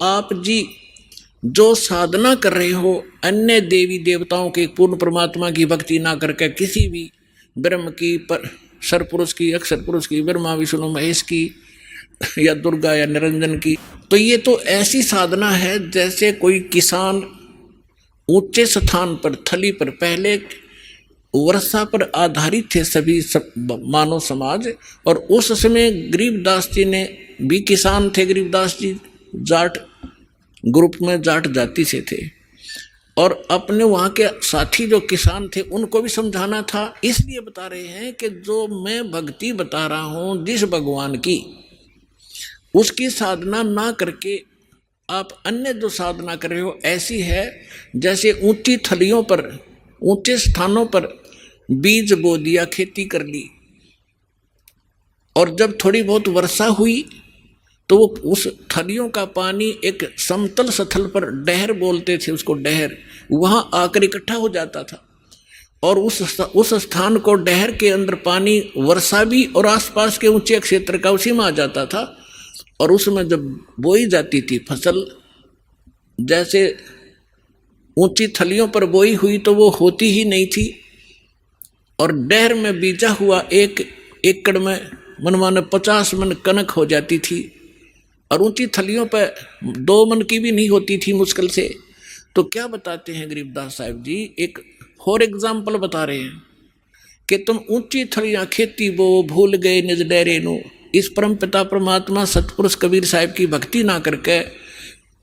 आप जी जो साधना कर रहे हो अन्य देवी देवताओं के पूर्ण परमात्मा की भक्ति ना करके किसी भी ब्रह्म की सरपुरुष की अक्षर पुरुष की ब्रह्मा विष्णु महेश की या दुर्गा या निरंजन की, तो ये तो ऐसी साधना है जैसे कोई किसान ऊंचे स्थान पर थली पर, पहले वर्षा पर आधारित थे सभी मानव समाज, और उस समय गरीबदास जी ने भी किसान थे। गरीबदास जी जाट ग्रुप में जाट जाति से थे और अपने वहाँ के साथी जो किसान थे उनको भी समझाना था। इसलिए बता रहे हैं कि जो मैं भक्ति बता रहा हूँ जिस भगवान की, उसकी साधना ना करके आप अन्य जो साधना कर रहे हो ऐसी है जैसे ऊंची थलियों पर ऊंचे स्थानों पर बीज बो दिया, खेती कर ली, और जब थोड़ी बहुत वर्षा हुई तो वो उस थलियों का पानी एक समतल स्थल पर, डहर बोलते थे उसको, डहर, वहां आकर इकट्ठा हो जाता था और उस स्थान को, डहर के अंदर पानी वर्षा भी और आसपास के ऊंचे क्षेत्र का उसी में आ जाता था। और उसमें जब बोई जाती थी फसल, जैसे ऊंची थलियों पर बोई हुई तो वो होती ही नहीं थी, और डहर में बीजा हुआ 1 एकड़ में मनमाने 50 मन कनक हो जाती थी, और ऊंची थलियों पर 2 मन की भी नहीं होती थी मुश्किल से। तो क्या बताते हैं गरीबदास साहब जी, एक फॉर एग्जाम्पल बता रहे हैं कि तुम ऊंची थलियां खेती बो भूल गए निज डेरे नु। इस परम पिता परमात्मा सतपुरुष कबीर साहब की भक्ति ना करके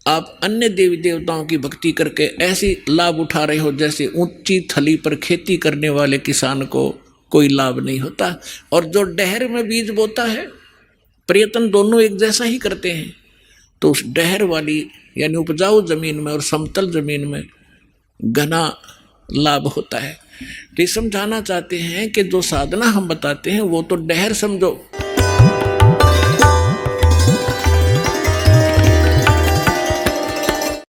आप अन्य देवी देवताओं की भक्ति करके ऐसी लाभ उठा रहे हो जैसे ऊंची थली पर खेती करने वाले किसान को कोई लाभ नहीं होता। और जो डहर में बीज बोता है, प्रयत्न दोनों एक जैसा ही करते हैं, तो उस डहर वाली यानी उपजाऊ जमीन में और समतल जमीन में घना लाभ होता है। तो समझाना चाहते हैं कि जो साधना हम बताते हैं वो तो डहर समझो,